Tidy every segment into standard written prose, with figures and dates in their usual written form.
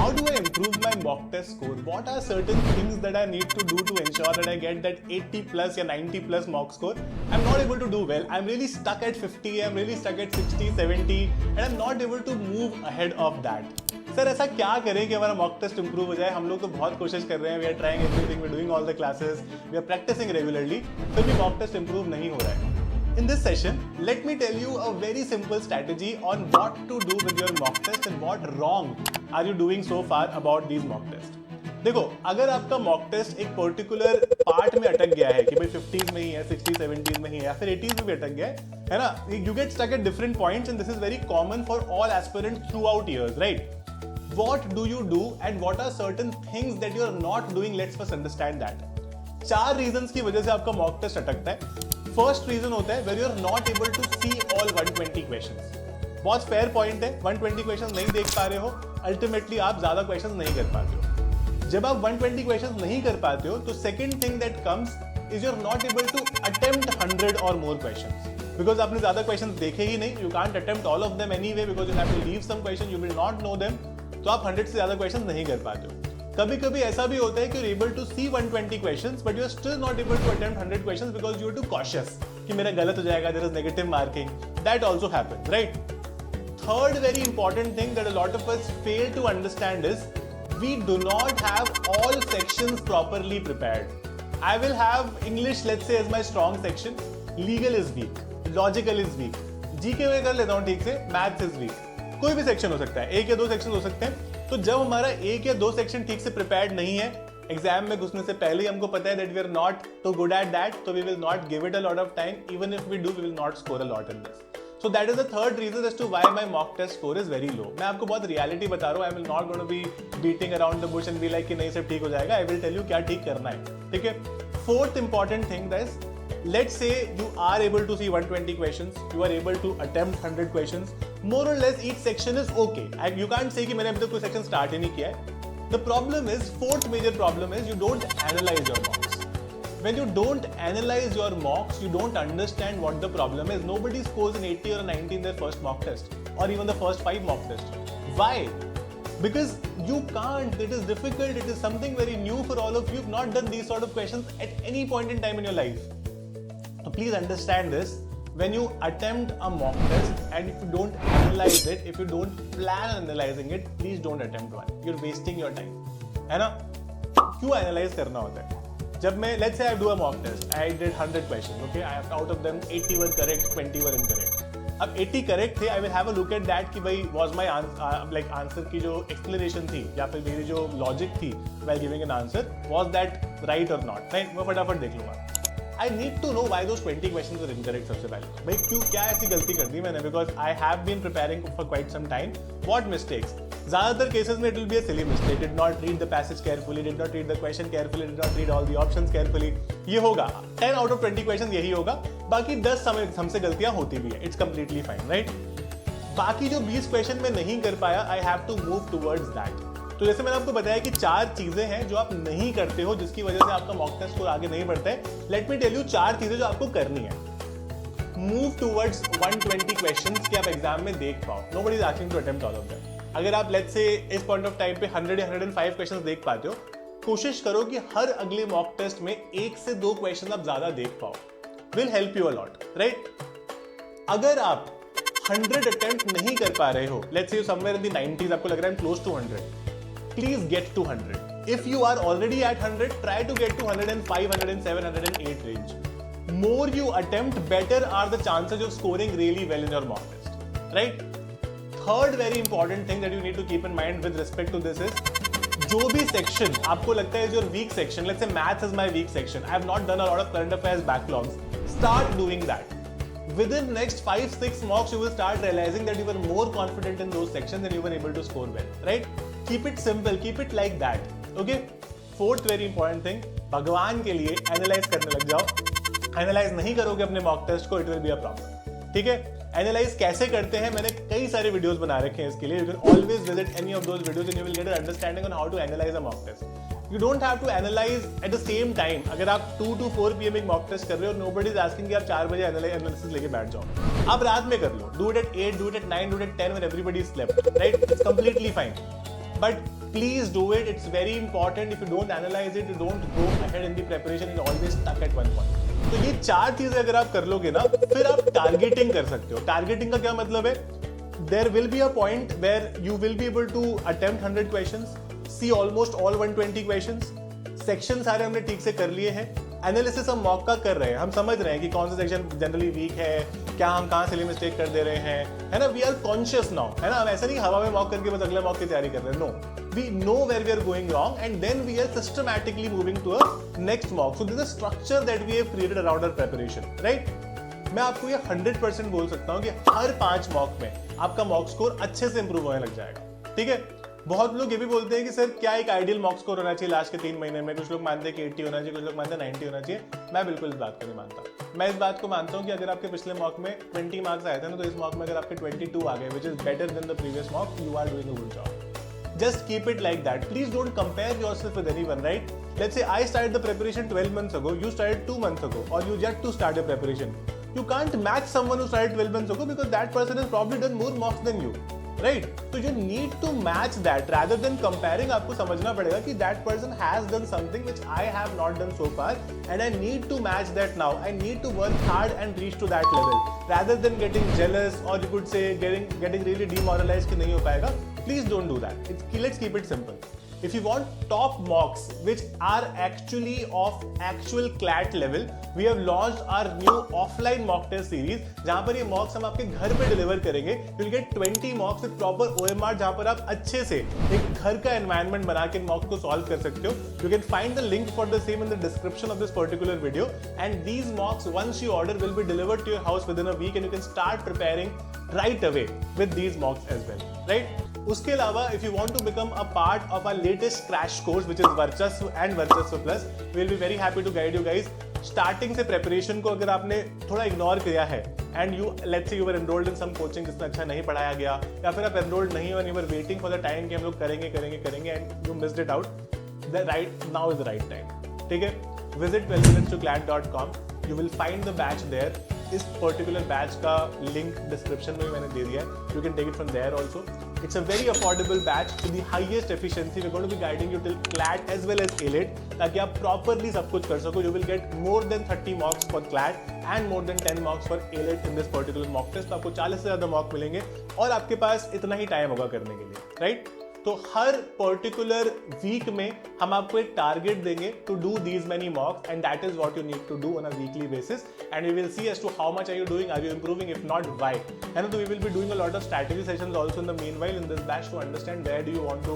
how do I improve my mock test score? What are certain things that I need to do to ensure that I get that 80 plus or 90 plus mock score? I'm not able to do well. I'm really stuck at 50, I'm really stuck at 60, 70 and I'm not able to move ahead of that. Sir ऐसा क्या करें कि हमारा mock test improve हो जाए? हम लोग तो बहुत कोशिश कर रहे हैं, we are trying everything, we are doing all the classes, we are practising regularly, फिर भी मॉक टेस्ट इंप्रूव नहीं हो रहा है. In this session, let me tell you a very simple strategy on what to do with your mock test and what wrong are you doing so far about these mock tests. देखो, अगर आपका mock test एक particular part में अटक गया है कि भाई 50s में ही है, 60s, 70s में ही है या फिर 80s में भी अटक गया है ना, you get stuck at different points and this is very common for all aspirants throughout years, right? What do you do and what are certain things that you are not doing? Let's first understand that. 4 reasons की वजह से आपका mock test अटकता है. First reason होता है where you are not able to see all 120 questions. बहुत fair point है, 120 question नहीं देख पा रहे हो, अल्टीमेटली आप ज्यादा क्वेश्चन नहीं कर पाते हो. जब आप 120 क्वेश्चन नहीं कर पाते हो तो second thing that comes is you are not able to attempt 100 और मोर क्वेश्चंस बिकॉज आपने ज्यादा क्वेश्चन देखे ही नहीं. You can't attempt all of them anyway because you have to leave some question, you will not know them. तो आप 100 से ज्यादा क्वेश्चन नहीं कर पाते हो. कभी कभी ऐसा भी होता है कि you are able to see 120 questions but you are still not able to attempt 100 questions because you are too cautious कि मेरा गलत हो जाएगा, there is negative marking. That also happens, right? Third very important thing that a lot of us fail to understand is we do not have all sections properly prepared. I will have English, let's say, as my strong section. Legal is weak, logical is weak. GK में कर लेता हूँ ठीक से, maths is weak. कोई भी section हो सकता है, एक या दो सेक्शन हो सकते हैं. तो जब हमारा एक या दो सेक्शन ठीक से प्रिपेयर्ड नहीं है, एग्जाम में घुसने से पहले ही हमको पता है that we are not too good at that, so we will not give it a lot of time. Even if we do, we will not score a lot in this. So that is the third reason as to why my mock test score is very low. मैं आपको बहुत reality बता रहा हूँ. I will not going to be beating around the bush and be like कि नहीं सब ठीक हो जाएगा. I will tell you क्या ठीक करना है, ठीक है? Fourth important thing is, let's say you are able to see 120 questions, you are able to attempt 100 questions. More or less each section is okay. And you can't say कि मैंने अभी तक कोई section start ही नहीं किया है. The problem is, fourth major problem is you don't analyze your mocks. When you don't analyze your mocks, you don't understand what the problem is. Nobody scores an 80 or a 90 in their first mock test or even the first 5 mock tests. Why? Because you can't. It is difficult. It is something very new for all of you. You've not done these sort of questions at any point in time in your life. So please understand this. When you attempt a mock test and if you don't analyze it, if you don't plan on analyzing it, please don't attempt one. You're wasting your time. है ना? क्यों analyze करना होता है? जब मैं let's say I do a mock test, I did 100 questions, okay? Out of them 80 were correct, 20 were incorrect. अब 80 correct थे, I will have a look at that कि भाई was my answer की जो explanation थी या फिर मेरी जो logic थी while giving an answer, was that right or not? Right? मैं फटाफट देख लूँगा. I need to know why those 20 questions were incorrect सबसे पहले. भाई क्यों, क्या ऐसी गलती कर दी मैंने? Because I have been preparing for quite some time. What mistakes? ज़्यादातर केसेस में it will be a silly mistake. Did not read the passage carefully, did not read the question carefully, did not read all the options carefully. ये होगा. 10 out of 20 questions यही होगा. बाकी 10 हमसे गलतियाँ होती भी है. It's completely fine, right? बाकी जो 20 क्वेश्चन में नहीं कर पाया, I have to move towards that. तो जैसे मैंने आपको बताया कि 4 चीजें हैं जो आप नहीं करते हो जिसकी वजह से आपका मॉक टेस्ट स्कोर आगे नहीं बढ़ता है. लेट मी टेल यू 4 चीजें जो आपको करनी है. मूव टुवर्ड्स 120 क्वेश्चंस कि आप एग्जाम में देख पाओ. Nobody is asking to attempt all of them. अगर आप लेट्स से इस पॉइंट ऑफ टाइम पे 100 या 105 क्वेश्चंस देख पाते हो, कोशिश करो कि हर अगले मॉक टेस्ट में 1 से 2 क्वेश्चन आप ज्यादा देख पाओ. Will help you a lot, right? अगर आप 100 अटेम्प्ट नहीं कर पा रहे हो, let's say you somewhere in the 90s, आपको लग रहा है close to 100, please get to 100. If you are already at 100, try to get to 105, 107, 108 range. More you attempt, better are the chances of scoring really well in your mock test. Right? Third very important thing that you need to keep in mind with respect to this is, जो भी section आपको लगता है is your weak section, let's say maths is my weak section, I have not done a lot of current affairs backlogs, start doing that. Within next 5-6 mocks, you will start realizing that you were more confident in those sections and you were able to score well, right? Keep it simple, keep it like that, okay? Fourth very important thing, भगवान के लिए analyze करने लग जाओ. Analyze नहीं करोगे अपने mock test को, it will be a problem, ठीक है? Analyze कैसे करते हैं, मैंने कई सारे videos बना रखे हैं इसके लिए. You can always visit any of those videos and you will get an understanding on how to analyze a mock test. You don't have to analyze at the same time. अगर आप 2 to 4 PM एक mock test कर रहे हो, nobody is asking कि आप 4 बजे analysis लेके बैठ जाओ. आप रात में कर लो. Do it at 8, do it at 9, do it at 10 when everybody is slept. Right? It's completely fine. But Please do it. It's very important. If you don't analyze it, you don't go ahead in the preparation. You're always stuck at one point. तो ये 4 चीजें अगर आप कर लोगे ना, फिर आप टारगेटिंग कर सकते हो. टारगेटिंग का क्या मतलब है? There will be a point where you will be able to attempt 100 questions, see almost all 120 questions. Section सारे हमने ठीक से कर लिए हैं. एनालिसिस हम मॉक का कर रहे हैं. हम समझ रहे हैं कि कौन सा सेक्शन जनरली वीक है, क्या हम कहाँ से मिस्टेक कर दे रहे हैं, है ना. वी आर कॉन्शियस नाउ, है ना. हम ऐसा नहीं हवा में मॉक करके बस अगले मॉक की तैयारी कर रहे हैं. No, we know where we are going wrong and then we are systematically moving to a next mock. So this is structure that we have created around our preparation, right. मैं आपको ये 100% बोल सकता हूँ कि हर 5 मॉक में आपका mock score अच्छे से इंप्रूव होने लग जाएगा. ठीक है. बहुत लोग ये भी बोलते हैं कि सर क्या एक आइडियल मॉक स्कोर होना चाहिए लास्ट के 3 महीने में. कुछ लोग मानते हैं कि 80 होना चाहिए, कुछ लोग मानते हैं 90 होना चाहिए. मैं बिल्कुल इस बात को नहीं मानता. मैं इस बात को मानता हूँ कि अगर आपके पिछले मॉक में 20 मार्क्स आए थे ना, तो इस मॉक में अगर आपके 22 आ गए, which is better than the previous mock, you are doing a good job. Just keep it like that. Please don't compare yourself with anyone, right? Let's say I started the preparation 12 months ago, you started 2 months ago, or you yet to start your preparation. You can't match someone who started 12 months ago because that person has probably done more mocks than you. Right? So you need to match that rather than comparing. आपको समझना पड़ेगा कि that person has done something which I have not done so far and I need to match that now. I need to work hard and reach to that level rather than getting jealous or you could say getting really demoralized कि नहीं हो पाएगा. Please don't do that. Let's keep it simple. If you want top mocks which are actually of actual CLAT level, we have launched our new offline mock test series जहां पर ये mocks हम आपके घर पे डिलीवर करेंगे. You'll get 20 mocks with proper OMR जहां पर आप अच्छे से एक घर का environment बना के mocks को solve कर सकते हो. You can find the link for the same in the description of this particular video. And these mocks, once you order, will be delivered to your house within a week and you can start preparing right away with these mocks as well, right? उसके अलावा if you want to become a part of our latest crash course which is Varchasva and Varchasva Plus, we will be very happy to guide you guys. Starting से preparation को अगर आपने थोड़ा ignore किया है and you let's say you were enrolled in some coaching जिसमें अच्छा नहीं पढ़ाया गया, या फिर आप एनरोल्ड नहीं हो, you were waiting for the time कि हम लोग करेंगे and you missed it out, the right now is the right time. ठीक है. Visit 12minutestoclat.com. You will find the batch there. इस पर्टिकुलर बैच का लिंक डिस्क्रिप्शन में मैंने दे दिया है. You can take it from there also. It's a very affordable batch to the highest efficiency. We're going to be guiding you till CLAT as well as AILET ताकि आप properly सब कुछ कर सको. You will get more than 30 mocks for CLAT and more than 10 mocks for AILET in this particular mock test. तो आपको 40 से ज़्यादा मॉक मिलेंगे और आपके पास इतना ही टाइम होगा करने के लिए, राइट. तो हर पर्टिकुलर वीक में हम आपको एक टारगेट देंगे to do these many mocks and that is what you need to do on a weekly basis and we will see as to how much are you doing, are you improving, if not why. And तो we will be doing a lot of strategy sessions also in the meanwhile in this batch to understand where do you want to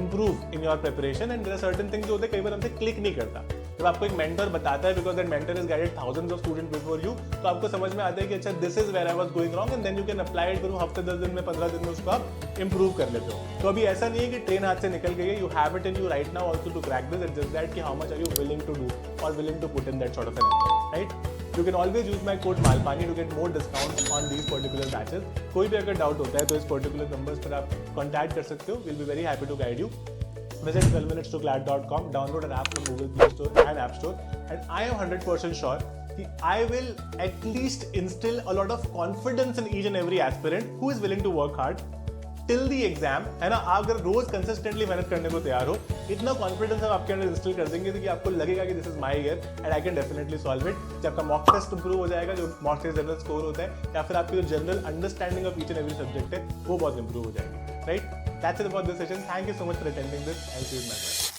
improve in your preparation. And there are certain things जो होते हैं कई बार हमसे click नहीं करता. जब आपको एक मेंटर बताता है because that mentor is guided thousands of student before you, तो आपको समझ में आता है कि अच्छा this is where I was going wrong and then you can apply it. हफ्ते 10 दिन में 15 दिन में उसको आप इंप्रूव कर लेते हो. तो अभी ऐसा नहीं है कि ट्रेन हाथ से निकल गई है. You have it in you right now also to crack this. It's just that कि how much are you willing to do और willing to put in that sort of an effort, right. You can always use my code Malpani to get more discounts on these particular batches. कोई भी अगर doubt होता है तो इस particular numbers पर आप contact कर सकते हो. We'll be very happy to guide you. Visit 12minutestoclat.com. Download an app from Google Play Store and App Store. And I am 100% sure that I will at least instill a lot of confidence in each and every aspirant who is willing to work hard till the exam, है ना. आप अगर रोज consistently मेहनत करने को तैयार हो, इतना कॉन्फिडेंस हम आपके अंदर इंस्टॉल कर देंगे कि आपको लगेगा कि this is my year and I can definitely solve it. जब आपका मॉक टेस्ट इंप्रूव हो जाएगा, जो मॉक टेस्ट जनरल स्कोर होता है या फिर आपकी जो general understanding of each and every subject है वो बहुत इंप्रूव हो जाएगी, right. That's it about this session. Thank you so much for attending this and see you next.